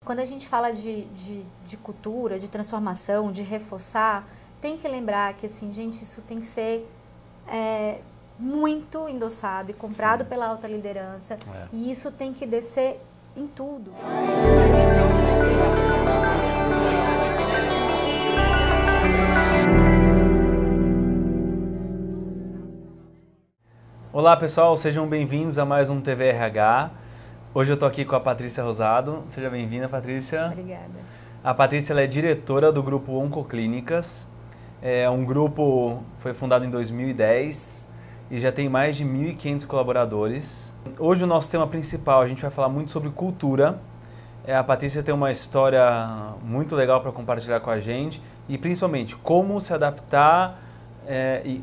Quando a gente fala de cultura, de transformação, de reforçar, tem que lembrar que, assim, gente, isso tem que ser muito endossado e comprado Sim. pela alta liderança. E isso tem que descer em tudo. Olá pessoal, sejam bem-vindos a mais um TV RH. Hoje eu estou aqui com a Patrícia Rosado. Seja bem-vinda, Patrícia. Obrigada. A Patrícia ela é diretora do grupo Oncoclínicas. É um grupo foi fundado em 2010 e já tem mais de 1.500 colaboradores. Hoje o nosso tema principal, a gente vai falar muito sobre cultura. A Patrícia tem uma história muito legal para compartilhar com a gente e principalmente como se adaptar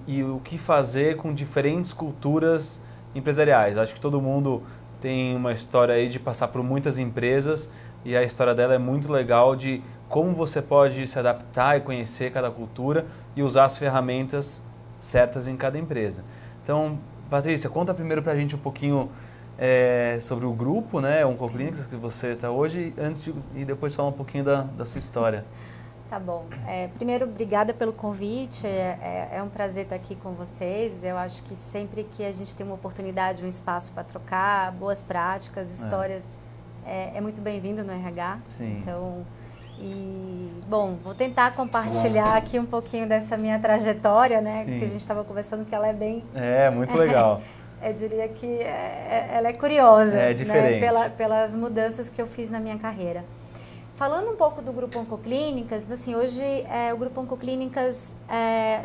e o que fazer com diferentes culturas empresariais. Acho que todo mundo tem uma história aí de passar por muitas empresas e a história dela é muito legal de como você pode se adaptar e conhecer cada cultura e usar as ferramentas certas em cada empresa. Então, Patrícia, conta primeiro para a gente um pouquinho sobre o grupo, né, Oncoclínicas, que você está hoje, e depois falar um pouquinho da sua história. Tá bom. Primeiro, obrigada pelo convite. É um prazer estar aqui com vocês. Eu acho que sempre que a gente tem uma oportunidade, um espaço para trocar boas práticas, histórias, é muito bem-vindo no RH. Sim. Então, bom, vou tentar compartilhar aqui um pouquinho dessa minha trajetória, né? Sim. Que a gente estava conversando que ela é bem... muito legal. Eu diria que ela é curiosa, é diferente, né? Pelas mudanças que eu fiz na minha carreira. Falando um pouco do Grupo Oncoclínicas, assim, hoje o Grupo Oncoclínicas,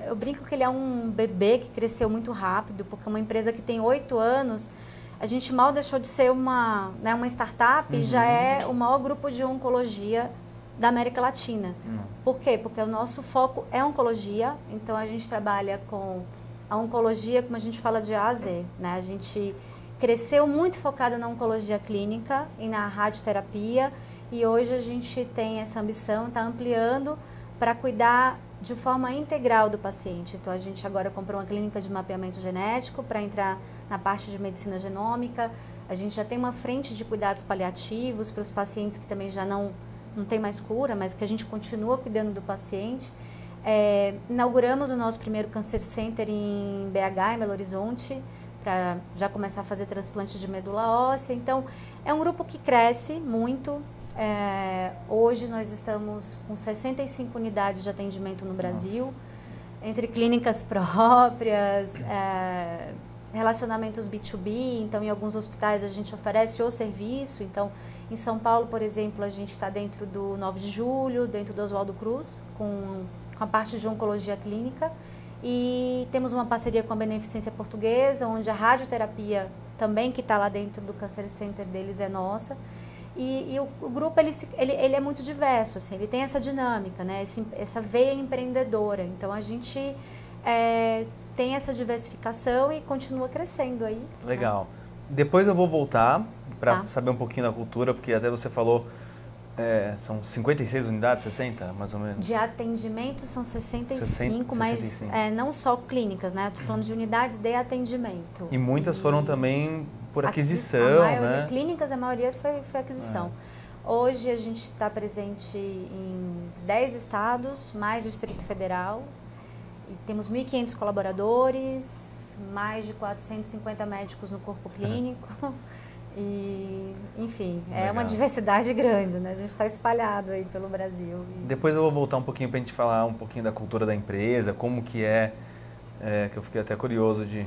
eu brinco que ele é um bebê que cresceu muito rápido, porque é uma empresa que tem 8 anos, a gente mal deixou de ser uma startup e já é o maior grupo de oncologia da América Latina. Por quê? Porque o nosso foco é oncologia, então a gente trabalha com a oncologia, como a gente fala, de A a Z, né? A gente cresceu muito focado na oncologia clínica e na radioterapia, e hoje a gente tem essa ambição, está ampliando para cuidar de forma integral do paciente. Então a gente agora comprou uma clínica de mapeamento genético para entrar na parte de medicina genômica. A gente já tem uma frente de cuidados paliativos para os pacientes que também já não tem mais cura, mas que a gente continua cuidando do paciente. Inauguramos o nosso primeiro Cancer Center em BH, em Belo Horizonte, para já começar a fazer transplante de medula óssea. Então é um grupo que cresce muito. Hoje nós estamos com 65 unidades de atendimento no Brasil. Nossa. Entre clínicas próprias, relacionamentos B2B, então em alguns hospitais a gente oferece o serviço. Então em São Paulo, por exemplo, a gente está dentro do 9 de Julho, dentro do Oswaldo Cruz, com a parte de oncologia clínica, e temos uma parceria com a Beneficência Portuguesa, onde a radioterapia também, que está lá dentro do Cancer Center deles, é nossa. E o grupo ele é muito diverso, assim, ele tem essa dinâmica, né? Essa veia empreendedora. Então a gente tem essa diversificação e continua crescendo aí. Legal. Né? Depois eu vou voltar para saber um pouquinho da cultura, porque até você falou, são 56 unidades, 60 mais ou menos? De atendimento são 65, 65. Mas não só clínicas, né? Estou falando de unidades de atendimento. E muitas foram também por aquisição, né? Clínicas, a maioria foi aquisição. Hoje a gente está presente em 10 estados, mais Distrito Federal, e temos 1.500 colaboradores, mais de 450 médicos no corpo clínico. E, enfim, é uma diversidade grande, né? A gente está espalhado aí pelo Brasil. Depois eu vou voltar um pouquinho para a gente falar um pouquinho da cultura da empresa, como que que eu fiquei até curioso de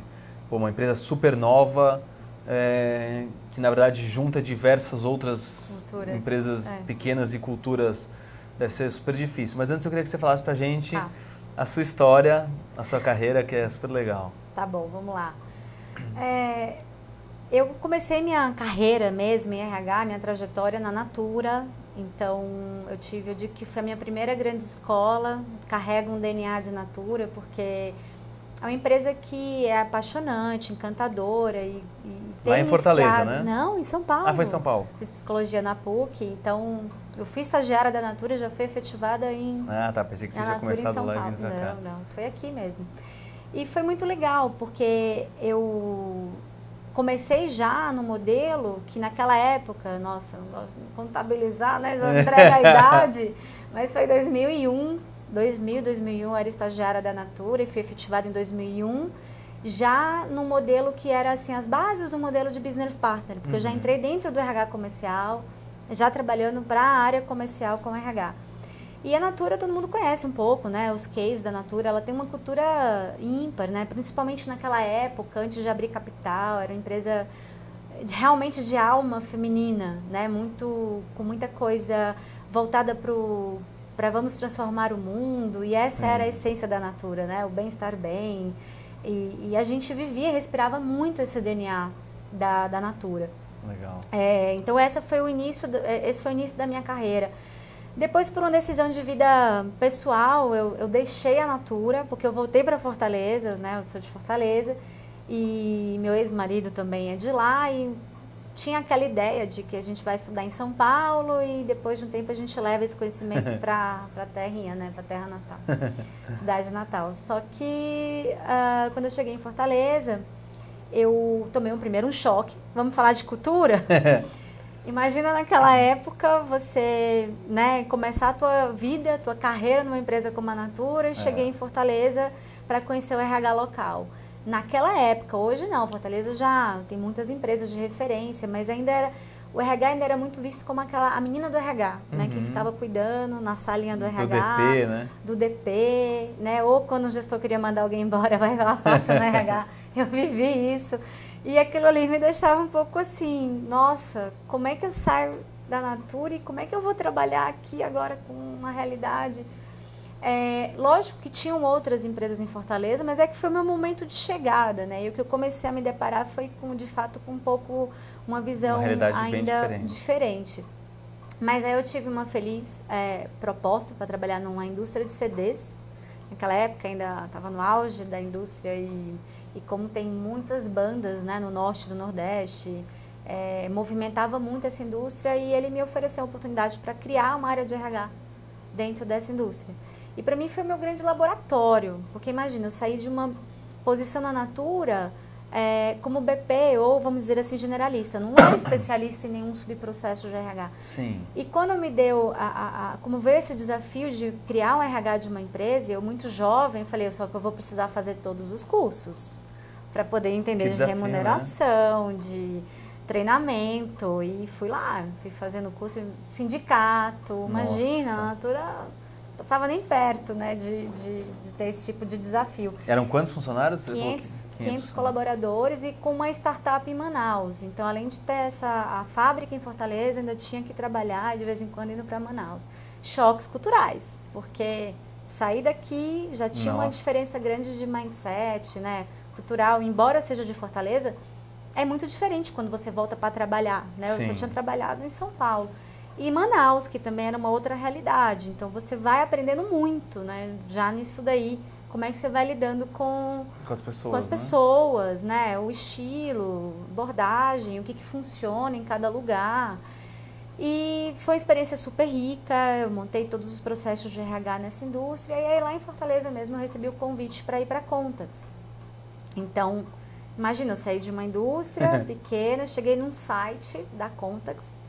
uma empresa super nova, que na verdade junta diversas outras empresas pequenas e culturas, deve ser super difícil. Mas antes eu queria que você falasse para a gente a sua história, a sua carreira, que é super legal. Tá bom, vamos lá. Eu comecei minha carreira mesmo em RH, minha trajetória na Natura. Então, eu digo que foi a minha primeira grande escola, carrego um DNA de Natura, porque é uma empresa que é apaixonante, encantadora e tem lá em Fortaleza, né? Não, em São Paulo. Ah, foi em São Paulo. Fiz psicologia na PUC, então eu fui estagiária da Natura e já fui efetivada em... Ah, tá, pensei que você tinha começado lá e vindo pra cá. Não, foi aqui mesmo. E foi muito legal, porque eu comecei já no modelo que naquela época, nossa, contabilizar, né, já entrega a idade, mas foi 2001, eu era estagiária da Natura e fui efetivada em 2001, já no modelo que era assim, as bases do modelo de business partner, porque eu já entrei dentro do RH comercial, já trabalhando para a área comercial com RH. E a Natura todo mundo conhece um pouco, né? Os cases da Natura, ela tem uma cultura ímpar, né? Principalmente naquela época, antes de abrir capital, era uma empresa realmente de alma feminina, né? Com muita coisa voltada para vamos transformar o mundo, e essa era a essência da Natura, né? O bem-estar bem. E a gente vivia, respirava muito esse DNA da Natura. Legal. Então esse foi o início da minha carreira. Depois, por uma decisão de vida pessoal, eu deixei a Natura, porque eu voltei para Fortaleza, né? Eu sou de Fortaleza, e meu ex-marido também é de lá, e tinha aquela ideia de que a gente vai estudar em São Paulo e depois de um tempo a gente leva esse conhecimento para a terrinha, né? Para a terra natal, cidade natal. Só que quando eu cheguei em Fortaleza, eu tomei primeiro um choque. Vamos falar de cultura? Imagina naquela época você, né, começar a tua vida, tua carreira numa empresa como a Natura, e cheguei em Fortaleza para conhecer o RH local. Naquela época, hoje não, Fortaleza já tem muitas empresas de referência, mas o RH ainda era muito visto como a menina do RH, né, que ficava cuidando na salinha do RH. Do DP, né? Do DP, né, ou quando o gestor queria mandar alguém embora, vai lá, passa no RH. Eu vivi isso. E aquilo ali me deixava um pouco assim, nossa, como é que eu saio da Natura e como é que eu vou trabalhar aqui agora com uma realidade? Lógico que tinham outras empresas em Fortaleza, mas é que foi o meu momento de chegada, né? E o que eu comecei a me deparar foi de fato com um pouco uma visão ainda bem diferente. Mas aí eu tive uma feliz proposta para trabalhar numa indústria de CDs. Naquela época ainda estava no auge da indústria e como tem muitas bandas, né, no norte e no nordeste, movimentava muito essa indústria, e ele me ofereceu a oportunidade para criar uma área de RH dentro dessa indústria. E para mim foi o meu grande laboratório, porque imagina, eu saí de uma posição na Natura como BP, ou vamos dizer assim, generalista. Eu não era especialista em nenhum subprocesso de RH. Sim. E quando me deu, como veio esse desafio de criar um RH de uma empresa, eu muito jovem, falei, só que eu vou precisar fazer todos os cursos para poder entender de remuneração, né? De treinamento, e fui lá, fui fazendo curso em sindicato. Nossa. Imagina, a Natura passava nem perto, né, de ter esse tipo de desafio. Eram quantos funcionários? 500 colaboradores, e com uma startup em Manaus. Então, além de ter a fábrica em Fortaleza, ainda tinha que trabalhar de vez em quando indo para Manaus. Choques culturais, porque sair daqui já tinha uma diferença grande de mindset, né, cultural. Embora seja de Fortaleza, é muito diferente quando você volta para trabalhar, né? Eu só tinha trabalhado em São Paulo. E Manaus, que também era uma outra realidade. Então, você vai aprendendo muito, né? Já nisso daí, como é que você vai lidando com as pessoas, né? O estilo, abordagem, o que funciona em cada lugar. E foi uma experiência super rica, eu montei todos os processos de RH nessa indústria, e aí lá em Fortaleza mesmo eu recebi o convite para ir para a Contax. Então, imagina, eu saí de uma indústria pequena, cheguei num site da Contax.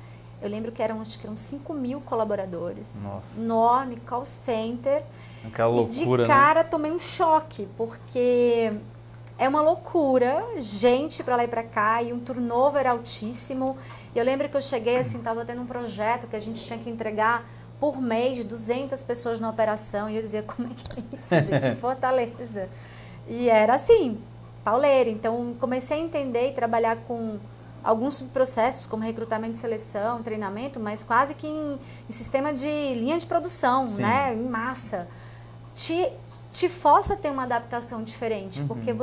Eu lembro que acho que eram 5.000 colaboradores. Nossa. Enorme, call center. Aquela loucura, de cara, tomei um choque, porque é uma loucura, gente para lá e para cá, e um turnover altíssimo. E eu lembro que eu cheguei, assim, estava tendo um projeto que a gente tinha que entregar por mês 200 pessoas na operação, e eu dizia, como é que é isso, gente, em Fortaleza? E era assim, pauleira. Então, comecei a entender e trabalhar com alguns subprocessos, como recrutamento e seleção, treinamento, mas quase que em sistema de linha de produção, né? Em massa. Te força a ter uma adaptação diferente, porque eu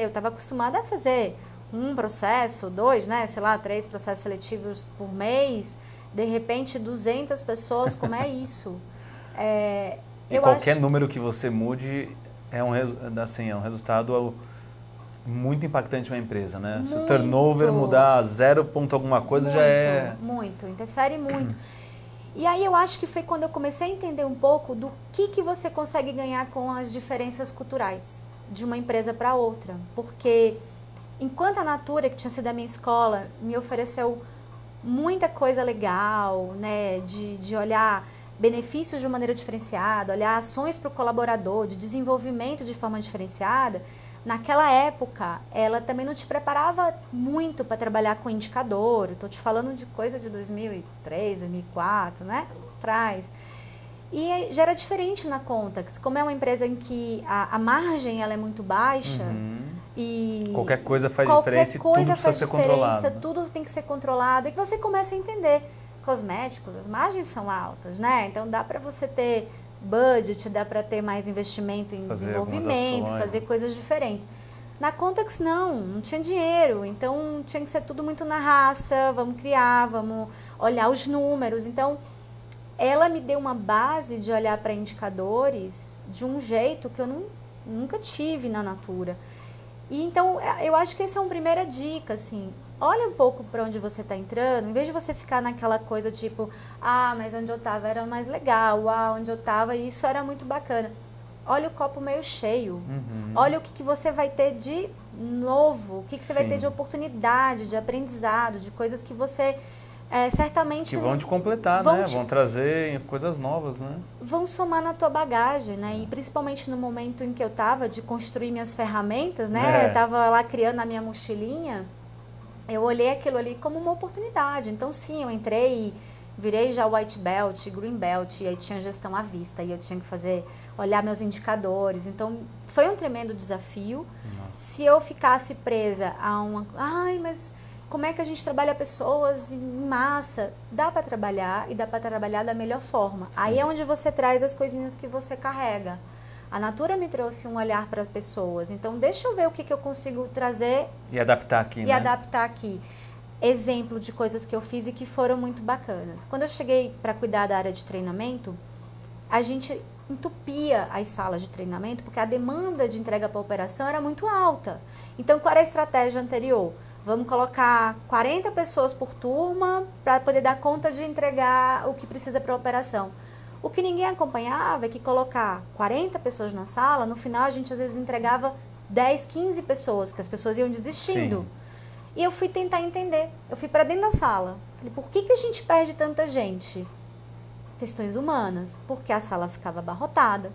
estava acostumada a fazer um processo, 2, né? Sei lá, 3 processos seletivos por mês, de repente 200 pessoas, como é isso? E qualquer número que você mude é um resultado muito impactante para uma empresa, né? Muito. Se o turnover mudar 0 ponto alguma coisa, já é... Muito, interfere muito. E aí eu acho que foi quando eu comecei a entender um pouco do que você consegue ganhar com as diferenças culturais de uma empresa para outra. Porque enquanto a Natura, que tinha sido a minha escola, me ofereceu muita coisa legal, né, de olhar benefícios de uma maneira diferenciada, olhar ações para o colaborador, de desenvolvimento de forma diferenciada, naquela época, ela também não te preparava muito para trabalhar com indicador. Estou te falando de coisa de 2003, 2004, né, atrás. E já era diferente na Contax, como é uma empresa em que a margem ela é muito baixa, e qualquer coisa faz diferença e tudo precisa ser controlado. Tudo tem que ser controlado, e que você começa a entender. Cosméticos, as margens são altas, né? Então dá para você ter budget, dá para ter mais investimento em desenvolvimento, fazer coisas diferentes. Na Contax não tinha dinheiro, então tinha que ser tudo muito na raça, vamos criar, vamos olhar os números. Então ela me deu uma base de olhar para indicadores de um jeito que eu nunca tive na Natura. E então eu acho que essa é uma primeira dica, assim, olha um pouco para onde você está entrando, em vez de você ficar naquela coisa tipo, mas onde eu estava era mais legal, onde eu estava isso era muito bacana. Olha o copo meio cheio, olha o que você vai ter de novo, o que você vai ter de oportunidade, de aprendizado, de coisas que você certamente... Que vão te completar, né? Vão trazer coisas novas, né? Vão somar na tua bagagem, né? E principalmente no momento em que eu estava de construir minhas ferramentas, né? Eu estava lá criando a minha mochilinha, eu olhei aquilo ali como uma oportunidade. Então, sim, eu entrei, virei já white belt, green belt, e aí tinha gestão à vista, e eu tinha que olhar meus indicadores. Então, foi um tremendo desafio. Nossa. Se eu ficasse presa a mas como é que a gente trabalha pessoas em massa? Dá para trabalhar, e dá para trabalhar da melhor forma. Sim. Aí é onde você traz as coisinhas que você carrega. A Natura me trouxe um olhar para pessoas, então deixa eu ver o que eu consigo trazer e adaptar aqui, Exemplo de coisas que eu fiz e que foram muito bacanas. Quando eu cheguei para cuidar da área de treinamento, a gente entupia as salas de treinamento porque a demanda de entrega para a operação era muito alta. Então, qual era a estratégia anterior? Vamos colocar 40 pessoas por turma para poder dar conta de entregar o que precisa para a operação. O que ninguém acompanhava é que colocar 40 pessoas na sala, no final a gente às vezes entregava 10, 15 pessoas, porque as pessoas iam desistindo. Sim. E eu fui tentar entender. Eu fui para dentro da sala. Falei, por que a gente perde tanta gente? Questões humanas. Porque a sala ficava abarrotada,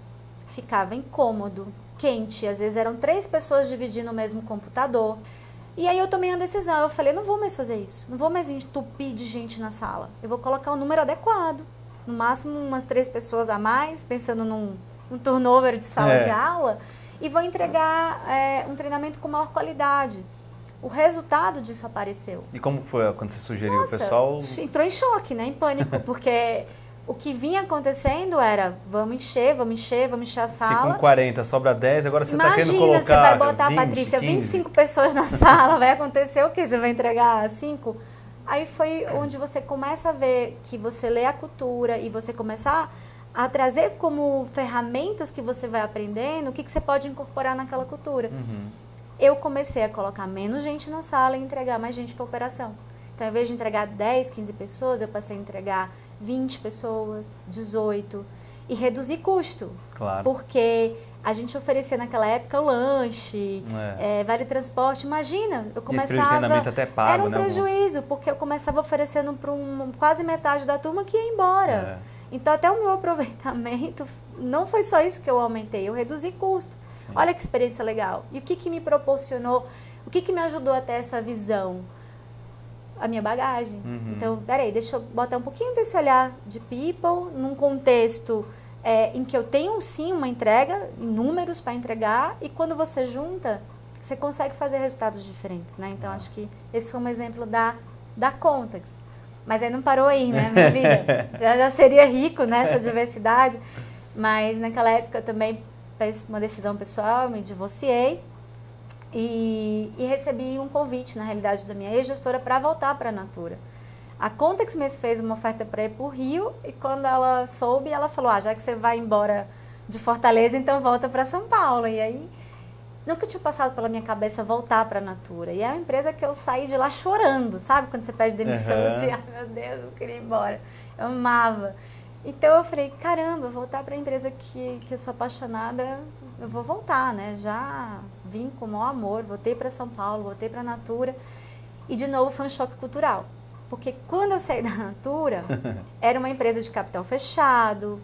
ficava incômodo, quente. Às vezes eram 3 pessoas dividindo o mesmo computador. E aí eu tomei uma decisão. Eu falei, não vou mais fazer isso. Não vou mais entupir de gente na sala. Eu vou colocar o número adequado. No máximo umas 3 pessoas a mais, pensando num turnover de sala de aula. E vou entregar um treinamento com maior qualidade. O resultado disso apareceu. E como foi quando você sugeriu? O pessoal entrou em choque, né? Em pânico, porque o que vinha acontecendo era vamos encher a sala. Se com 40 sobra 10, agora você está querendo colocar 20, você vai botar, 20, Patrícia, 15. 25 pessoas na sala, vai acontecer o quê? Você vai entregar 5? Aí foi onde você começa a ver que você lê a cultura e você começa a trazer como ferramentas que você vai aprendendo, o que você pode incorporar naquela cultura. Eu comecei a colocar menos gente na sala e entregar mais gente para a operação. Então, ao invés de entregar 10, 15 pessoas, eu passei a entregar 20 pessoas, 18, e reduzir custo. Claro. Porque a gente oferecia naquela época o lanche, vale transporte. Imagina, eu começava... Esse treinamento até pago, era um prejuízo, porque eu começava oferecendo para quase metade da turma que ia embora. Então, até o meu aproveitamento, não foi só isso que eu aumentei, eu reduzi custo. Sim. Olha que experiência legal. E o que me proporcionou, o que me ajudou a ter essa visão? A minha bagagem. Então, peraí, deixa eu botar um pouquinho desse olhar de people, num contexto em que eu tenho sim uma entrega, números para entregar, e quando você junta, você consegue fazer resultados diferentes, né? Então, acho que esse foi um exemplo da Contax. Mas aí não parou aí, né, minha vida? Já seria rico nessa diversidade, mas naquela época eu também fiz uma decisão pessoal, me divorciei e recebi um convite, na realidade, da minha ex-gestora para voltar para a Natura. A Contax me fez uma oferta para ir para o Rio e quando ela soube, ela falou, já que você vai embora de Fortaleza, então volta para São Paulo. E aí, nunca tinha passado pela minha cabeça voltar para a Natura. E é uma empresa que eu saí de lá chorando, sabe? Quando você pede demissão, assim, meu Deus, eu queria ir embora. Eu amava. Então eu falei, caramba, voltar para a empresa que eu sou apaixonada, eu vou voltar, né? Já vim com o maior amor, voltei para São Paulo, voltei para a Natura e de novo foi um choque cultural. Porque quando eu saí da Natura, era uma empresa de capital fechado,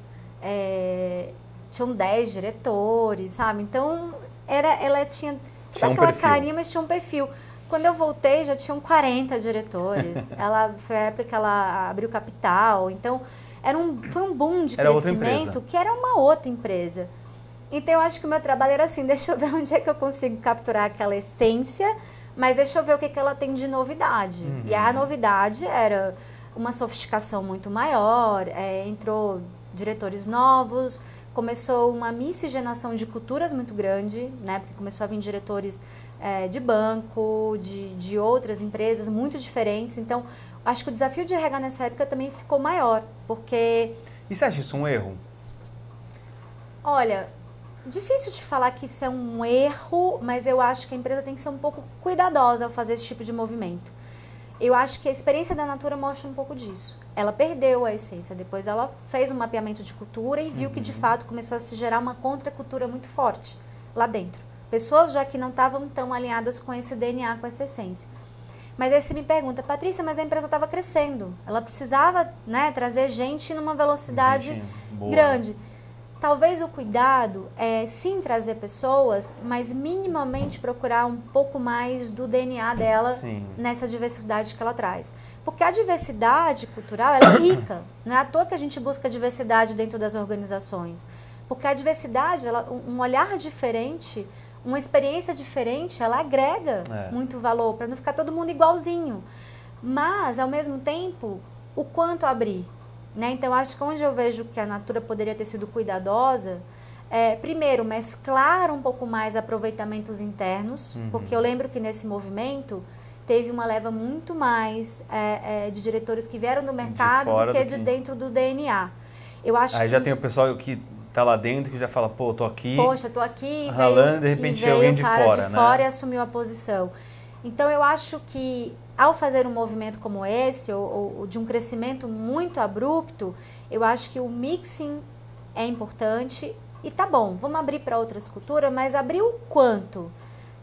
tinham 10 diretores, sabe? Então, ela tinha toda aquela carinha, mas tinha um perfil. Quando eu voltei, já tinham 40 diretores. Foi a época que ela abriu capital. Então, foi um boom de crescimento que era uma outra empresa. Então, eu acho que o meu trabalho era assim, deixa eu ver onde é que eu consigo capturar aquela essência, mas deixa eu ver o que ela tem de novidade. E a novidade era uma sofisticação muito maior, entrou diretores novos, começou uma miscigenação de culturas muito grande, né? Porque começou a vir diretores de banco, de outras empresas muito diferentes. Então, acho que o desafio de RH nessa época também ficou maior, porque... E você acha isso um erro? Olha, difícil de falar que isso é um erro, mas eu acho que a empresa tem que ser um pouco cuidadosa ao fazer esse tipo de movimento. Eu acho que a experiência da Natura mostra um pouco disso. Ela perdeu a essência, depois ela fez um mapeamento de cultura e viu que de fato começou a se gerar uma contracultura muito forte lá dentro. Pessoas já que não estavam tão alinhadas com esse DNA, com essa essência. Mas aí você me pergunta, Patrícia, mas a empresa estava crescendo. Ela precisava, né, trazer gente numa velocidade grande. Talvez o cuidado é sim trazer pessoas, mas minimamente procurar um pouco mais do DNA dela nessa diversidade que ela traz. Porque a diversidade cultural, ela é rica. Não é à toa que a gente busca diversidade dentro das organizações. Porque a diversidade, um olhar diferente, uma experiência diferente, ela agrega muito valor, para não ficar todo mundo igualzinho. Mas, ao mesmo tempo, o quanto abrir. Né? Então, acho que onde eu vejo que a Natura poderia ter sido cuidadosa, primeiro, mesclar um pouco mais aproveitamentos internos, porque eu lembro que nesse movimento teve uma leva muito mais de diretores que vieram do mercado do que de dentro do DNA. Eu acho Aí já tem o pessoal que tá lá dentro que já fala, pô, tô aqui. Poxa, tô aqui. Ralando, de repente alguém de fora, de fora e assumiu a posição. Então, eu acho que ao fazer um movimento como esse, ou de um crescimento muito abrupto, eu acho que o mixing é importante e tá bom, vamos abrir para outras culturas, mas abrir o quanto?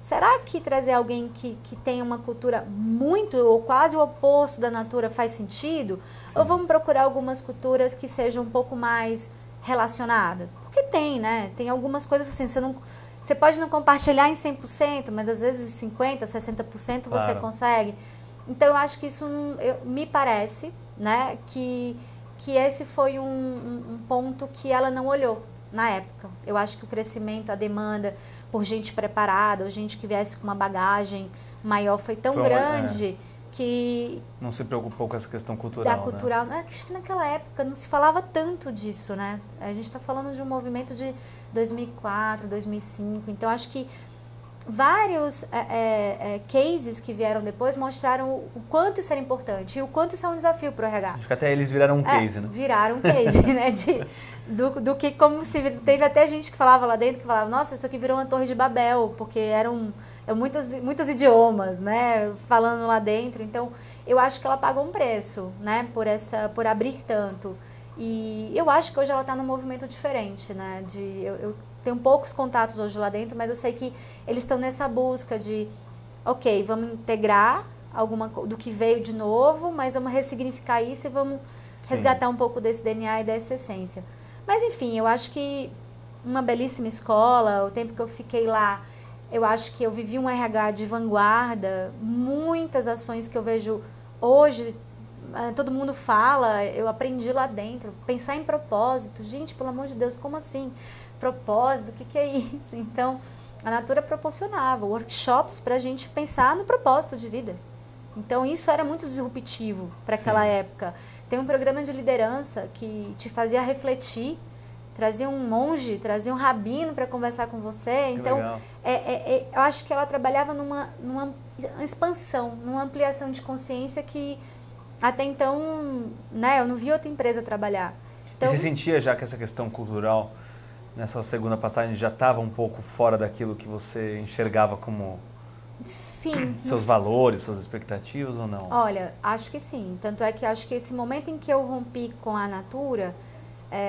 Será que trazer alguém que tem uma cultura muito ou quase o oposto da Natura faz sentido? Sim. Ou vamos procurar algumas culturas que sejam um pouco mais relacionadas? Porque tem, né? Tem algumas coisas assim, você pode não compartilhar em 100%, mas às vezes 50%, 60% você consegue. Então, eu acho que isso me parece, né, que esse foi um ponto que ela não olhou na época. Eu acho que o crescimento, a demanda por gente preparada, ou gente que viesse com uma bagagem maior foi tão grande que... Não se preocupou com essa questão cultural, da cultural, né? Acho que naquela época não se falava tanto disso, né? A gente está falando de um movimento de 2004, 2005, então acho que vários cases que vieram depois mostraram o quanto isso era importante e o quanto isso é um desafio para o RH. Acho que até eles viraram um case, né? Viraram um case, né? Do que como se... Teve até gente que falava lá dentro, que falava, nossa, isso aqui virou uma torre de Babel, porque eram muitos idiomas, né? Falando lá dentro. Então, eu acho que ela pagou um preço, né? Por abrir tanto. E eu acho que hoje ela está num movimento diferente, né? Eu tenho poucos contatos hoje lá dentro, mas eu sei que eles estão nessa busca de, ok, vamos integrar do que veio de novo, mas vamos ressignificar isso e vamos resgatar um pouco desse DNA e dessa essência. Mas, enfim, eu acho que uma belíssima escola, o tempo que eu fiquei lá, eu acho que eu vivi um RH de vanguarda, muitas ações que eu vejo hoje, todo mundo fala, eu aprendi lá dentro, pensar em propósito. Gente, pelo amor de Deus, como assim? Propósito, o que é isso? Então, a Natura proporcionava workshops para a gente pensar no propósito de vida. Então, isso era muito disruptivo para aquela época. Tem um programa de liderança que te fazia refletir, trazia um monge, trazia um rabino para conversar com você. Então, eu acho que ela trabalhava numa expansão, numa ampliação de consciência que até então, né, eu não vi outra empresa trabalhar. Então, e você sentia já que essa questão cultural, nessa segunda passagem, já estava um pouco fora daquilo que você enxergava como seus valores, suas expectativas ou não? Olha, acho que sim. Tanto é que acho que esse momento em que eu rompi com a Natura,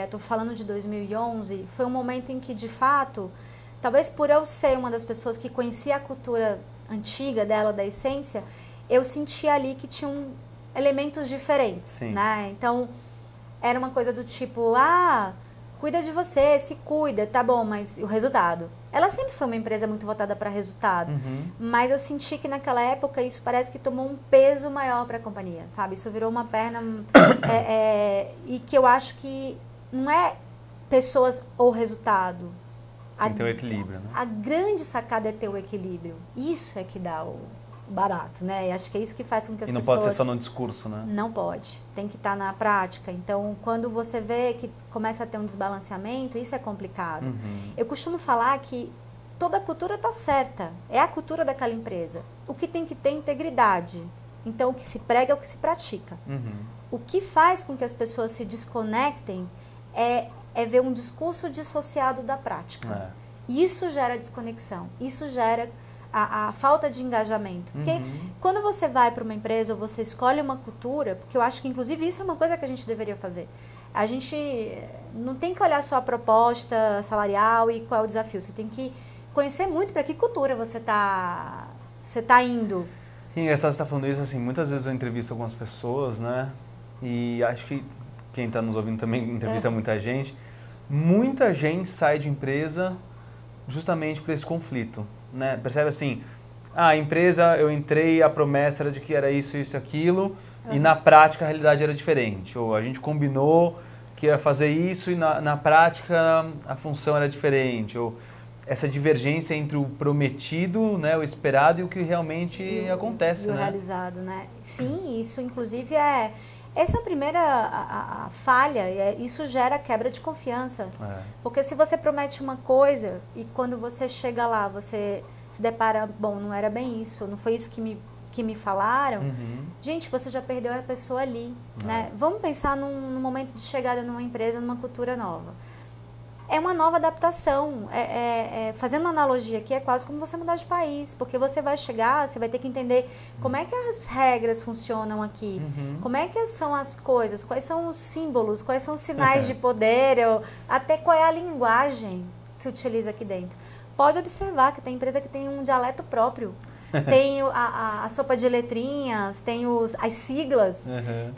estou falando de 2011, foi um momento em que, de fato, talvez por eu ser uma das pessoas que conhecia a cultura antiga dela, da essência, eu sentia ali que tinham elementos diferentes, Sim. né? Então, era uma coisa do tipo, cuida de você, se cuida, tá bom, mas o resultado? Ela sempre foi uma empresa muito voltada para resultado, mas eu senti que naquela época isso parece que tomou um peso maior para a companhia, sabe? Isso virou uma perna e que eu acho que não é pessoas ou resultado. Tem que ter o equilíbrio, né? A grande sacada é ter o equilíbrio. Isso é que dá o barato, né? E acho que é isso que faz com que as pessoas... E não pode ser só no discurso, né? Não pode. Tem que estar na prática. Então, quando você vê que começa a ter um desbalanceamento, isso é complicado. Eu costumo falar que toda a cultura está certa. É a cultura daquela empresa. O que tem que ter é integridade. Então, o que se prega é o que se pratica. O que faz com que as pessoas se desconectem é ver um discurso dissociado da prática. Isso gera desconexão. Isso gera a falta de engajamento. Porque quando você vai para uma empresa ou você escolhe uma cultura, porque eu acho que inclusive isso é uma coisa que a gente deveria fazer. A gente não tem que olhar só a proposta salarial e qual é o desafio. Você tem que conhecer muito para que cultura você tá indo. E engraçado você estar falando isso, assim, muitas vezes eu entrevisto algumas pessoas, né? E acho que quem está nos ouvindo também entrevista muita gente. Muita gente sai de empresa justamente por esse conflito, né? Percebe assim, a empresa, eu entrei, a promessa era de que era isso, isso e aquilo, e na prática a realidade era diferente. Ou a gente combinou que ia fazer isso e na prática a função era diferente. Ou essa divergência entre o prometido, né, o esperado e o que realmente acontece, e o né? realizado, né? Sim, isso inclusive essa é a primeira a falha, isso gera quebra de confiança. Porque se você promete uma coisa e quando você chega lá, você se depara, bom, não era bem isso, não foi isso que me falaram, gente, você já perdeu a pessoa ali, né? Vamos pensar num momento de chegada numa empresa, numa cultura nova. É uma nova adaptação. Fazendo uma analogia aqui, é quase como você mudar de país, porque você vai chegar, você vai ter que entender como é que as regras funcionam aqui, como é que são as coisas, quais são os símbolos, quais são os sinais de poder, até qual é a linguagem que se utiliza aqui dentro. Pode observar que tem empresa que tem um dialeto próprio. Tem a sopa de letrinhas, tem as siglas,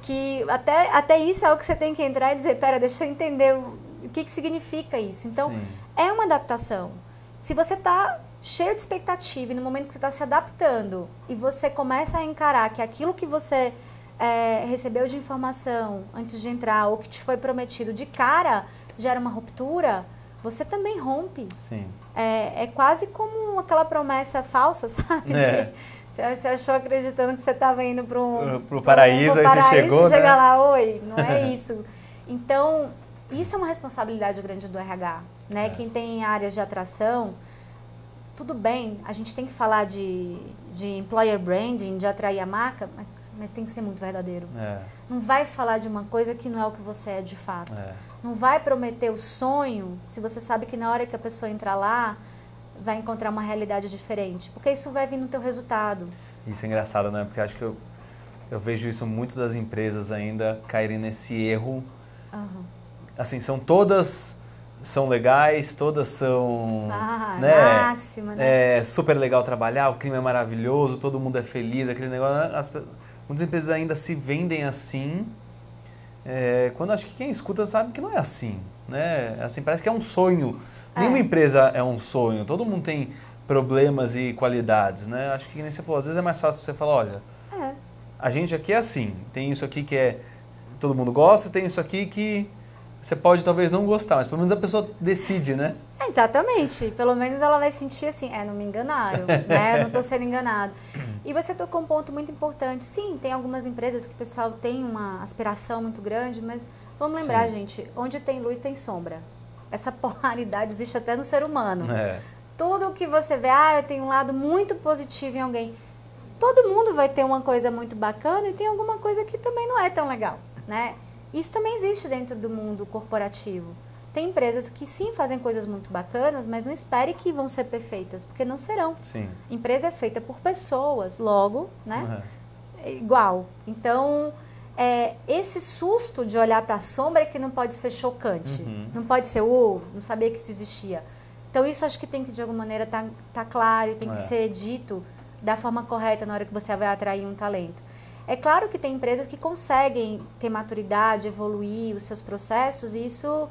que até isso é algo que você tem que entrar e dizer, pera, deixa eu entender o que significa isso. Então, é uma adaptação. Se você está cheio de expectativa e no momento que você está se adaptando e você começa a encarar que aquilo que você recebeu de informação antes de entrar ou que te foi prometido de cara gera uma ruptura, você também rompe. Sim. É quase como aquela promessa falsa, sabe? Você achou acreditando que você estava indo para o paraíso, aí você chegou, chega né? lá, oi, não é isso. Então, isso é uma responsabilidade grande do RH, né? Quem tem áreas de atração, tudo bem, a gente tem que falar de employer branding, de atrair a marca, mas tem que ser muito verdadeiro. Não vai falar de uma coisa que não é o que você é de fato. Não vai prometer o sonho se você sabe que na hora que a pessoa entrar lá, vai encontrar uma realidade diferente. Porque isso vai vir no teu resultado. Isso é engraçado, né? Porque acho que eu vejo isso muito das empresas ainda caírem nesse erro. Assim, todas são legais, todas são... máxima, né? É super legal trabalhar, o clima é maravilhoso, todo mundo é feliz, aquele negócio... Muitas empresas ainda se vendem assim, quando acho que quem escuta sabe que não é assim, né? Assim, parece que é um sonho. Nenhuma empresa é um sonho, todo mundo tem problemas e qualidades, né? Acho que nem você falou, às vezes é mais fácil você falar, olha, a gente aqui é assim, tem isso aqui que todo mundo gosta, tem isso aqui que você pode talvez não gostar, mas pelo menos a pessoa decide, né? Exatamente, pelo menos ela vai sentir assim, não me enganaram, né? Eu não estou sendo enganado. E você tocou um ponto muito importante. Sim, tem algumas empresas que o pessoal tem uma aspiração muito grande, mas vamos lembrar, gente, onde tem luz tem sombra. Essa polaridade existe até no ser humano. Tudo que você vê, eu tenho um lado muito positivo em alguém. Todo mundo vai ter uma coisa muito bacana e tem alguma coisa que também não é tão legal, né? Isso também existe dentro do mundo corporativo. Tem empresas que sim fazem coisas muito bacanas, mas não espere que vão ser perfeitas, porque não serão. Sim. Empresa é feita por pessoas, logo, né? É igual. Então, esse susto de olhar para a sombra é que não pode ser chocante. Não pode ser, não sabia que isso existia. Então isso acho que tem que de alguma maneira tá claro, tem que ser dito da forma correta na hora que você vai atrair um talento. É claro que tem empresas que conseguem ter maturidade, evoluir os seus processos, e isso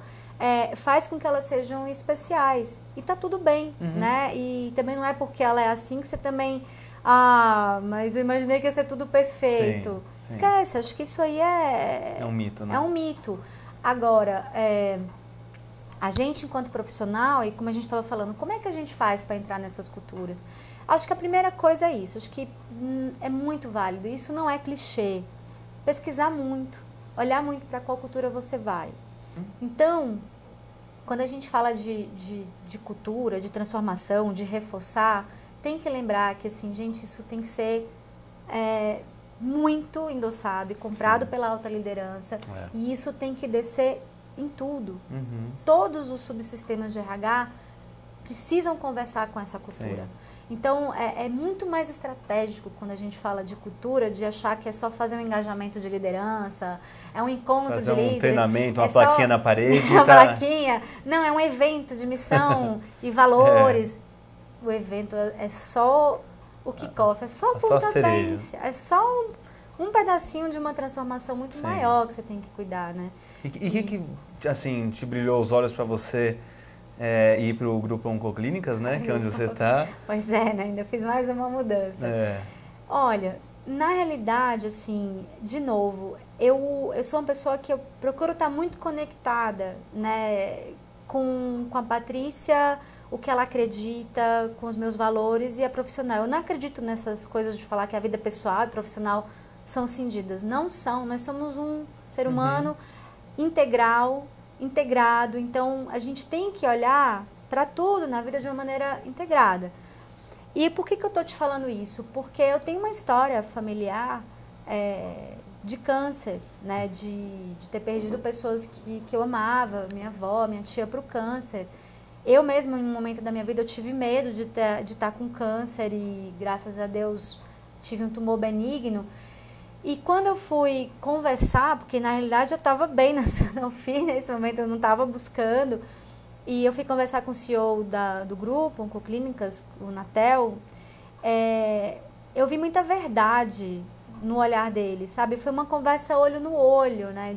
faz com que elas sejam especiais. E tá tudo bem, né? E também não é porque ela é assim que você também... mas eu imaginei que ia ser tudo perfeito. Sim. Esquece, acho que isso aí é um mito, né? É um mito. Agora, a gente enquanto profissional, e como a gente estava falando, como é que a gente faz para entrar nessas culturas? Acho que a primeira coisa é isso, acho que é muito válido, isso não é clichê. Pesquisar muito, olhar muito para qual cultura você vai. Então, quando a gente fala de cultura, de transformação, de reforçar, tem que lembrar que, assim, gente, isso tem que ser muito endossado e comprado pela alta liderança. E isso tem que descer em tudo. Todos os subsistemas de RH precisam conversar com essa cultura. Então, é muito mais estratégico quando a gente fala de cultura, de achar que é só fazer um engajamento de liderança, é um encontro de líderes. Fazer um treinamento, uma plaquinha na parede. Uma plaquinha. Não, é um evento de missão e valores. O evento é só o kickoff, é só a pontapé, é só um pedacinho de uma transformação muito maior que você tem que cuidar, né? E o que, assim, te brilhou os olhos para você ir para o grupo Oncoclínicas, né? Que é onde você está. Pois é, né? Ainda fiz mais uma mudança. Olha, na realidade, assim, de novo, eu sou uma pessoa que eu procuro estar muito conectada, né? Com a Patrícia, o que ela acredita, com os meus valores e a profissional. Eu não acredito nessas coisas de falar que a vida pessoal e profissional são cindidas. Não são. Nós somos um ser humano integral, integrado. Então, a gente tem que olhar para tudo na vida de uma maneira integrada. E por que eu estou te falando isso? Porque eu tenho uma história familiar de câncer, né? De ter perdido pessoas que eu amava, minha avó, minha tia, para o câncer. Eu mesma, em um momento da minha vida, eu tive medo de estar com câncer e, graças a Deus, tive um tumor benigno. E quando eu fui conversar, porque na realidade eu estava bem na Sanofi, nesse momento eu não estava buscando, e eu fui conversar com o CEO do grupo, Oncoclínicas, o Natel, eu vi muita verdade no olhar dele, sabe? Foi uma conversa olho no olho, né?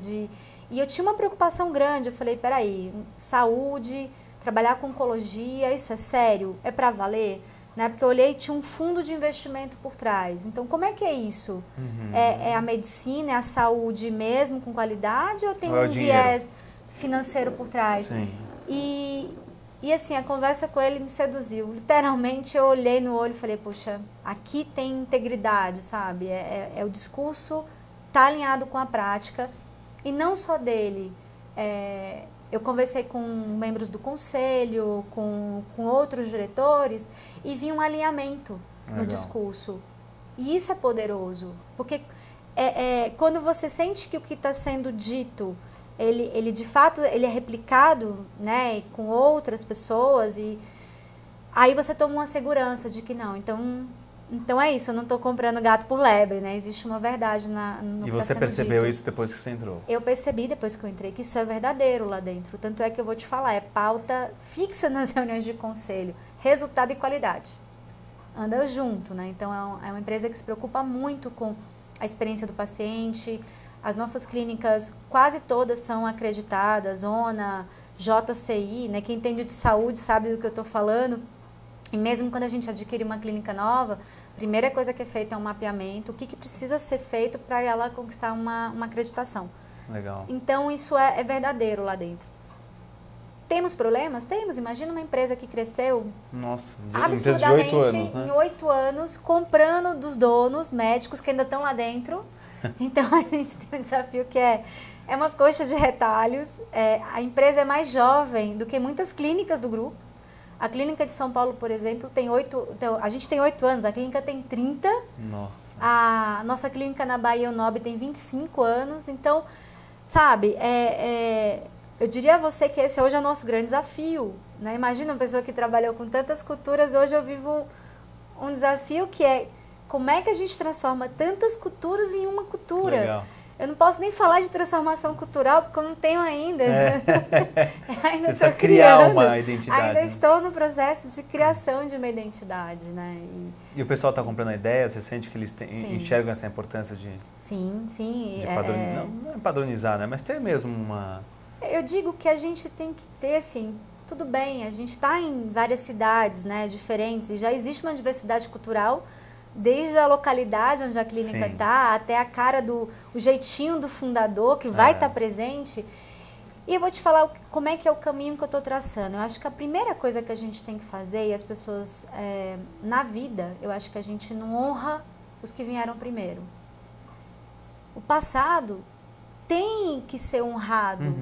E eu tinha uma preocupação grande, eu falei, peraí, saúde, trabalhar com oncologia, isso é sério? É para valer? Né? Porque eu olhei e tinha um fundo de investimento por trás. Então, como é que é isso? É a medicina, é a saúde mesmo, com qualidade, ou tem um viés financeiro por trás? Sim. E assim, a conversa com ele me seduziu. Literalmente, eu olhei no olho e falei, poxa, aqui tem integridade, sabe? O discurso tá alinhado com a prática. E não só dele. Eu conversei com membros do conselho, com outros diretores, e vi um alinhamento no discurso. E isso é poderoso, porque quando você sente que o que está sendo dito, ele de fato ele é replicado, né, com outras pessoas, e aí você toma uma segurança de que não, então é isso, eu não estou comprando gato por lebre, né? Existe uma verdade no que E você percebeu isso depois que você entrou? Eu percebi depois que eu entrei que isso é verdadeiro lá dentro. Tanto é que eu vou te falar, é pauta fixa nas reuniões de conselho. Resultado e qualidade. Anda junto, né? Então é uma empresa que se preocupa muito com a experiência do paciente. As nossas clínicas, quase todas são acreditadas, ONA, JCI, né? Quem entende de saúde sabe do que eu estou falando. E mesmo quando a gente adquire uma clínica nova, a primeira coisa que é feita é um mapeamento, o que precisa ser feito para ela conquistar uma acreditação. Legal. Então, isso é verdadeiro lá dentro. Temos problemas? Temos. Imagina uma empresa que cresceu absurdamente de 8 anos, né? Em 8 anos, comprando dos donos médicos que ainda estão lá dentro. Então, a gente tem um desafio que é uma coxa de retalhos. A empresa é mais jovem do que muitas clínicas do grupo. A clínica de São Paulo, por exemplo, a gente tem 8 anos, a clínica tem 30. Nossa. A nossa clínica na Bahia, o Nob, tem 25 anos. Então, sabe, eu diria a você que esse hoje é o nosso grande desafio. Né? Imagina uma pessoa que trabalhou com tantas culturas, hoje eu vivo um desafio que é como é que a gente transforma tantas culturas em uma cultura. Legal. Eu não posso nem falar de transformação cultural, porque eu não tenho ainda. Ainda precisa criar criando, uma identidade. Ainda né? estou no processo de criação de uma identidade, né? E o pessoal está comprando a ideia? Você sente que eles enxergam essa importância de... Sim, sim. De padronizar, não é padronizar, né? Mas ter mesmo uma... Eu digo que a gente tem que ter, assim, tudo bem, a gente está em várias cidades, né, diferentes, e já existe uma diversidade cultural, desde a localidade onde a clínica está, até a cara o jeitinho do fundador, que vai estar presente. E eu vou te falar como é que é o caminho que eu estou traçando. Eu acho que a primeira coisa que a gente tem que fazer, e as pessoas, na vida, eu acho que a gente não honra os que vieram primeiro. O passado tem que ser honrado.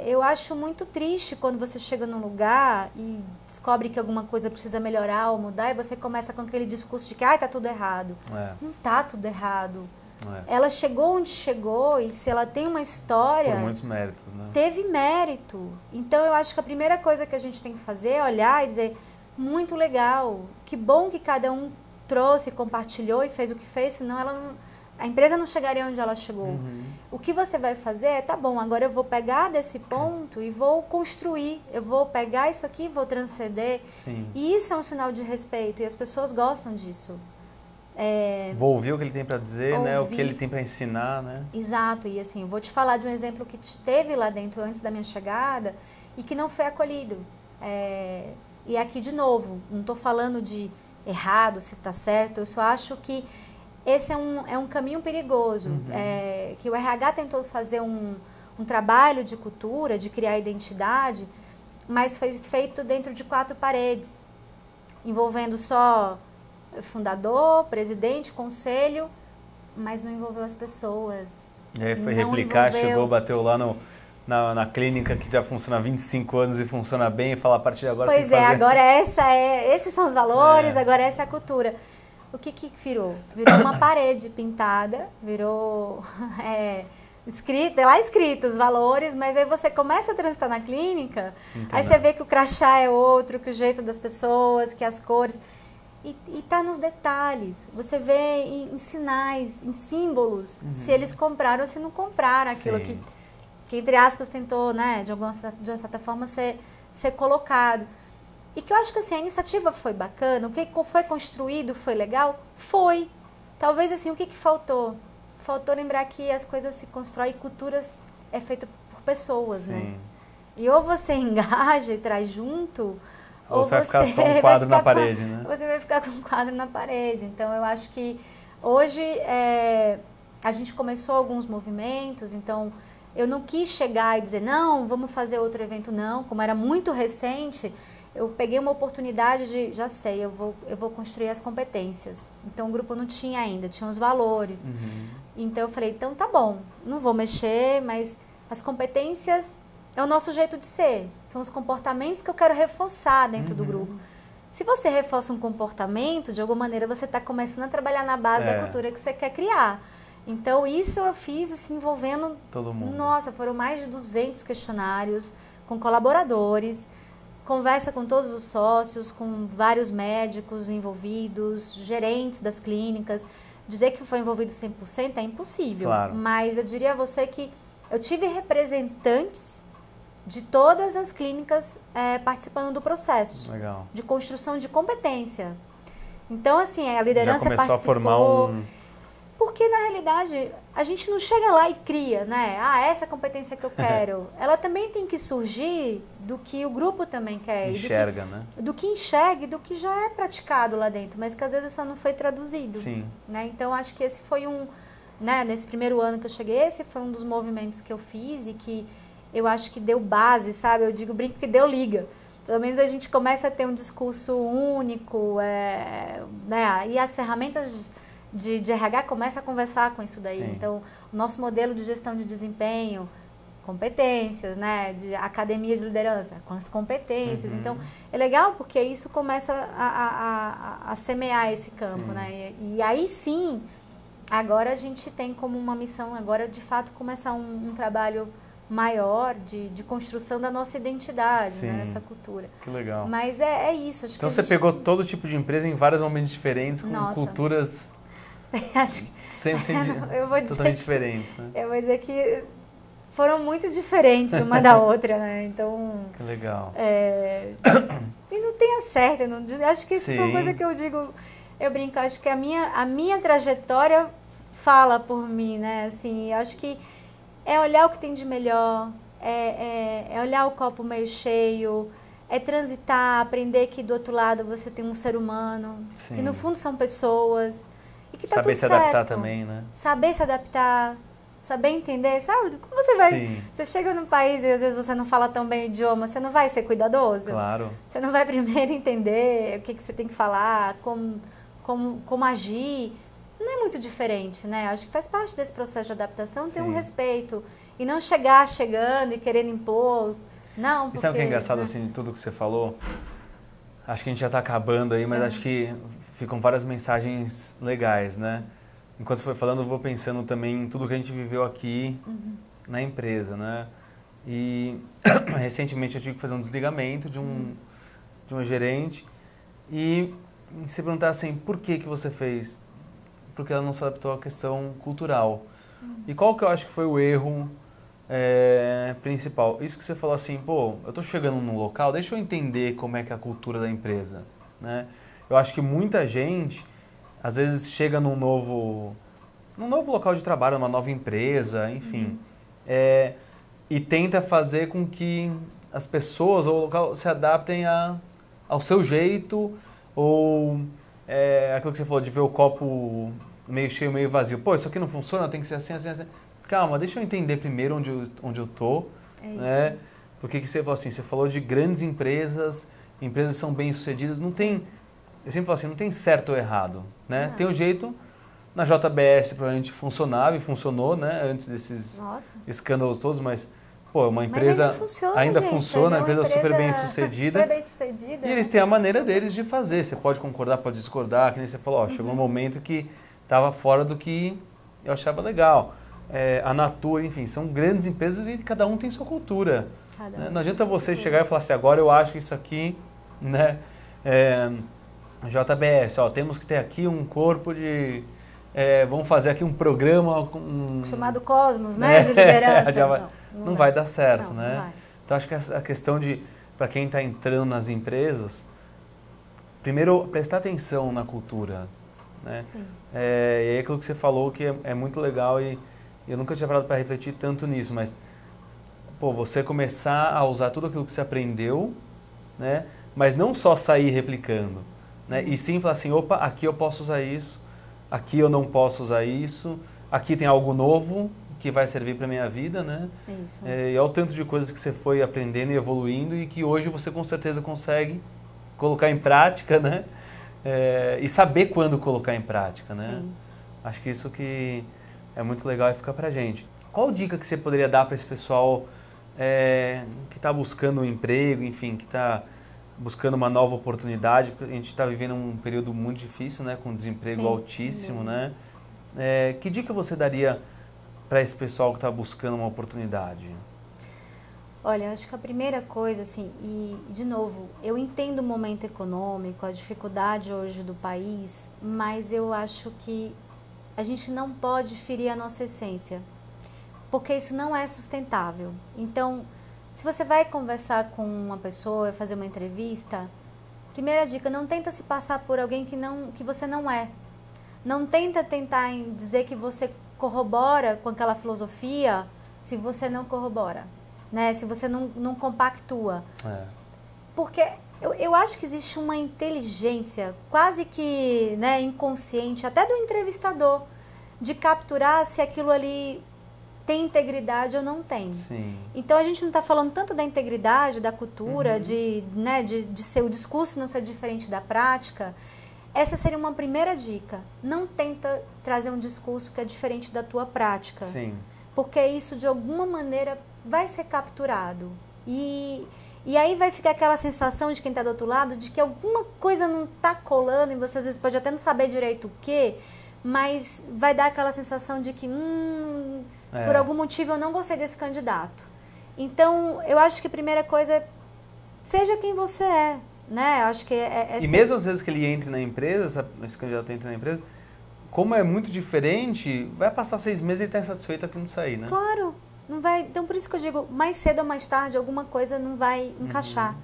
Eu acho muito triste quando você chega num lugar e descobre que alguma coisa precisa melhorar ou mudar, e você começa com aquele discurso de que tá tudo errado. Não tá tudo errado. Ela chegou onde chegou, e se ela tem uma história... Por muitos méritos, né? Teve mérito. Então, eu acho que a primeira coisa que a gente tem que fazer é olhar e dizer, muito legal, que bom que cada um trouxe, compartilhou e fez o que fez, senão a empresa não chegaria onde ela chegou. O que você vai fazer é, tá bom, agora eu vou pegar desse ponto e vou construir. Eu vou pegar isso aqui e vou transcender. E isso é um sinal de respeito, e as pessoas gostam disso. Vou ouvir o que ele tem para dizer, né? O que ele tem para ensinar, né? Exato, e assim, eu vou te falar de um exemplo que teve lá dentro antes da minha chegada e que não foi acolhido. E aqui, de novo, não estou falando de errado, se está certo, eu só acho que esse é um caminho perigoso, que o RH tentou fazer um trabalho de cultura, de criar identidade, mas foi feito dentro de 4 paredes, envolvendo só fundador, presidente, conselho, mas não envolveu as pessoas. E aí foi replicar, chegou, bateu lá na clínica que já funciona há 25 anos e funciona bem, e falar a partir de agora... Pois é, agora esses são os valores, agora essa é a cultura. O que virou? Virou uma parede pintada, virou escrito os valores, mas aí você começa a transitar na clínica, aí você vê que o crachá é outro, que o jeito das pessoas, que as cores... E tá nos detalhes, você vê em sinais, em símbolos, se eles compraram ou se não compraram aquilo que entre aspas, tentou, né, de uma certa forma ser colocado. E que eu acho que assim, a iniciativa foi bacana, o que foi construído foi legal? Foi. Talvez assim, o que faltou? Faltou lembrar que as coisas se constroem, culturas é feito por pessoas, né? E ou você engaja e traz junto... Ou você vai ficar só um quadro na parede, né? Você vai ficar com um quadro na parede. Então, eu acho que hoje a gente começou alguns movimentos, então eu não quis chegar e dizer, não, vamos fazer outro evento, não. Como era muito recente, eu peguei uma oportunidade de, já sei, eu vou construir as competências. Então, o grupo não tinha ainda, tinha os valores. Então, eu falei, então tá bom, não vou mexer, mas as competências... É o nosso jeito de ser, são os comportamentos que eu quero reforçar dentro do grupo. Se você reforça um comportamento, de alguma maneira você está começando a trabalhar na base da cultura que você quer criar. Então, isso eu fiz assim, envolvendo... Todo mundo. Nossa, foram mais de 200 questionários com colaboradores, conversa com todos os sócios, com vários médicos envolvidos, gerentes das clínicas. Dizer que foi envolvido 100% é impossível, mas eu diria a você que eu tive representantes de todas as clínicas participando do processo de construção de competência. Então, assim, a liderança já começou participou. A formar Porque, na realidade, a gente não chega lá e cria, né? Essa é a competência que eu quero. Ela também tem que surgir do que o grupo também quer. Enxerga, né? né? Do que enxerga e do que já é praticado lá dentro, mas que às vezes só não foi traduzido. Né? Então, acho que esse foi né, nesse primeiro ano que eu cheguei, esse foi um dos movimentos que eu fiz e que eu acho que deu base, sabe? Eu brinco que deu liga. Pelo menos a gente começa a ter um discurso único, né? E as ferramentas de RH começam a conversar com isso daí. Então, o nosso modelo de gestão de desempenho, competências, né? De academia de liderança, com as competências. Então, é legal porque isso começa a semear esse campo, né? E aí sim, agora a gente tem como uma missão, agora de fato começar um trabalho maior de construção da nossa identidade, né, nessa cultura. Que legal. Mas é isso. Acho então que você pegou todo tipo de empresa em vários momentos diferentes, com culturas acho... sempre eu vou dizer totalmente diferentes. Né? Eu vou dizer que foram muito diferentes uma da outra, né? Então... Que legal. E não tem certo, acho que isso foi uma Sim. coisa que eu digo, eu brinco, acho que a minha trajetória fala por mim, né? Assim, eu acho que é olhar o que tem de melhor, é olhar o copo meio cheio, é transitar, aprender que do outro lado você tem um ser humano, Sim. que no fundo são pessoas, e que tá Saber tudo se adaptar certo. também, né? Saber se adaptar, saber entender, sabe? Como você vai... Sim. Você chega num país e às vezes você não fala tão bem o idioma, você não vai ser cuidadoso? Claro. Você não vai primeiro entender o que você tem que falar, como agir. Não é muito diferente, né? Acho que faz parte desse processo de adaptação ter um respeito. E não chegar chegando e querendo impor. Não, porque... E sabe o que é engraçado, assim, de tudo que você falou? Acho que a gente já está acabando aí, mas acho que ficam várias mensagens legais, né? Enquanto você foi falando, eu vou pensando também em tudo que a gente viveu aqui na empresa, né? E recentemente eu tive que fazer um desligamento de um gerente e se perguntar assim, por que você fez? Porque ela não se adaptou à questão cultural. E qual que eu acho que foi o erro principal? Isso que você falou assim, pô, eu tô chegando num local, deixa eu entender como é que é a cultura da empresa, né? Eu acho que muita gente, às vezes, chega num novo local de trabalho, numa nova empresa, enfim, e tenta fazer com que as pessoas ou o local se adaptem ao seu jeito, ou aquilo que você falou, de ver o copo meio cheio, meio vazio. Pô, isso aqui não funciona, tem que ser assim, assim, assim. Calma, deixa eu entender primeiro onde eu tô, né? Porque que você falou assim, você falou de grandes empresas que são bem-sucedidas, não tem... Eu sempre falo assim, não tem certo ou errado, né? Tem um jeito, na JBS provavelmente funcionava e funcionou, né? Antes desses escândalos todos, mas, pô, uma empresa ainda funciona, uma empresa super bem-sucedida. E eles têm a maneira deles de fazer. Você pode concordar, pode discordar, que nem você falou, ó, chegou um momento que estava fora do que eu achava legal. A Natura, enfim, são grandes empresas e cada um tem sua cultura. Né? Não adianta você chegar e falar assim, agora eu acho que isso aqui, né? JBS, ó, temos que ter aqui um corpo de... vamos fazer aqui um programa... chamado Cosmos, né? De liderança. Não vai dar certo, né? Não vai. Então, acho que a questão de, para quem está entrando nas empresas, primeiro, prestar atenção na cultura, né? E aí aquilo que você falou que é muito legal e eu nunca tinha parado para refletir tanto nisso, mas, pô, você começar a usar tudo aquilo que você aprendeu, né? Mas não só sair replicando, né? E sim falar assim, opa, aqui eu posso usar isso, aqui eu não posso usar isso, aqui tem algo novo que vai servir para a minha vida, né? Isso. E é o tanto de coisas que você foi aprendendo e evoluindo e que hoje você com certeza consegue colocar em prática, né? E saber quando colocar em prática, né? Sim. Acho que isso que é muito legal e fica pra gente. Qual dica que você poderia dar para esse pessoal que está buscando um emprego, enfim, que está buscando uma nova oportunidade? A gente está vivendo um período muito difícil, né? Com desemprego altíssimo, né? Que dica você daria para esse pessoal que está buscando uma oportunidade? Olha, acho que a primeira coisa, assim, e de novo, eu entendo o momento econômico, a dificuldade hoje do país, mas eu acho que a gente não pode ferir a nossa essência, porque isso não é sustentável. Então, se você vai conversar com uma pessoa, fazer uma entrevista, primeira dica, não tenta se passar por alguém que você não é. Não tenta tentar dizer que você corrobora com aquela filosofia se você não corrobora, né? Se você não compactua. Porque eu acho que existe uma inteligência quase que, né, inconsciente, até do entrevistador, de capturar se aquilo ali tem integridade ou não tem. Sim. Então a gente não está falando tanto da integridade, da cultura, de ser o discurso não ser diferente da prática. Essa seria uma primeira dica. Não tenta trazer um discurso que é diferente da tua prática. Sim. Porque isso, de alguma maneira, vai ser capturado. E aí vai ficar aquela sensação de quem está do outro lado, de que alguma coisa não está colando, e você às vezes pode até não saber direito o quê, mas vai dar aquela sensação de que, por algum motivo, eu não gostei desse candidato. Então, eu acho que a primeira coisa é, seja quem você é. Né? Acho que e mesmo às vezes que ele entre na empresa, esse candidato entra na empresa, como é muito diferente, vai passar 6 meses e ele está insatisfeito aqui não sair, né? Claro, Não vai, então, por isso que eu digo, mais cedo ou mais tarde, alguma coisa não vai encaixar.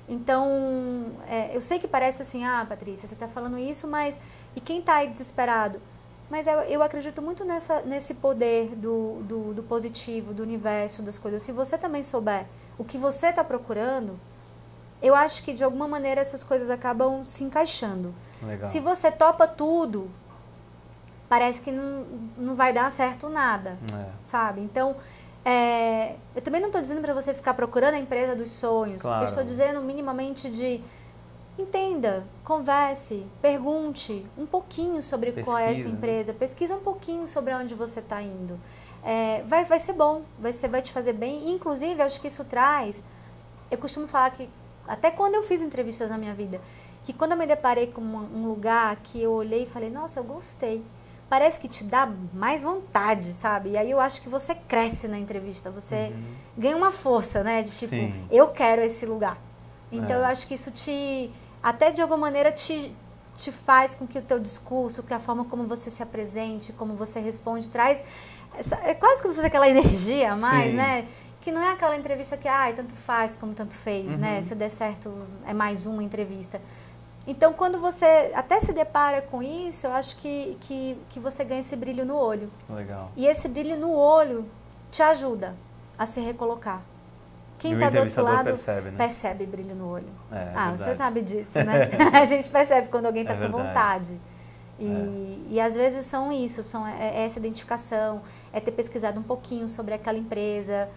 Então, eu sei que parece assim, Patrícia, você está falando isso, mas... E quem está aí desesperado? Mas eu acredito muito nesse poder do positivo, do universo, das coisas. Se você também souber o que você está procurando, eu acho que, de alguma maneira, essas coisas acabam se encaixando. Legal. Se você topa tudo, parece que não vai dar certo nada, sabe? Então... eu também não estou dizendo para você ficar procurando a empresa dos sonhos. Claro. Eu estou dizendo minimamente de entenda, converse, pergunte um pouquinho sobre qual é essa empresa, pesquisa um pouquinho sobre onde você está indo. Vai ser bom, vai te fazer bem. Inclusive, acho que isso traz... Eu costumo falar que, até quando eu fiz entrevistas na minha vida, que quando eu me deparei com um lugar que eu olhei e falei, nossa, eu gostei. Parece que te dá mais vontade, sabe? E aí eu acho que você cresce na entrevista, você ganha uma força, né? De tipo, eu quero esse lugar. Então eu acho que isso até de alguma maneira te faz com que o teu discurso, que a forma como você se apresente, como você responde, traz... É quase como se fosse aquela energia a mais, né? Que não é aquela entrevista que, tanto faz como tanto fez, né? Se der certo, é mais uma entrevista. Então, quando você até se depara com isso, eu acho que você ganha esse brilho no olho. Legal. E esse brilho no olho te ajuda a se recolocar. Quem está do outro lado percebe brilho no olho. Você sabe disso, né? A gente percebe quando alguém está com vontade. E às vezes são isso, é essa identificação, é ter pesquisado um pouquinho sobre aquela empresa,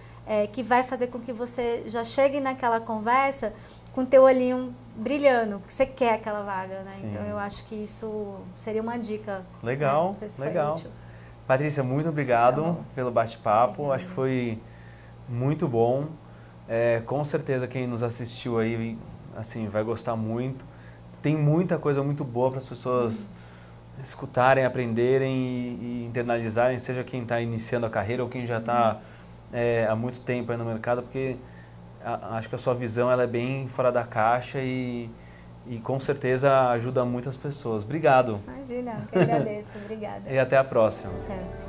que vai fazer com que você já chegue naquela conversa com teu olhinho brilhando, porque você quer aquela vaga, né? Sim. Então eu acho que isso seria uma dica. Legal, né? Não sei se foi legal. útil. Patrícia, muito obrigado pelo bate-papo. Acho que foi muito bom. Com certeza quem nos assistiu aí, assim, vai gostar muito. Tem muita coisa muito boa para as pessoas escutarem, aprenderem e internalizarem, seja quem está iniciando a carreira ou quem já está há muito tempo aí no mercado, porque acho que a sua visão ela é bem fora da caixa e com certeza ajuda muitas pessoas. Obrigado. Imagina, eu agradeço. Obrigada. E até a próxima. Até.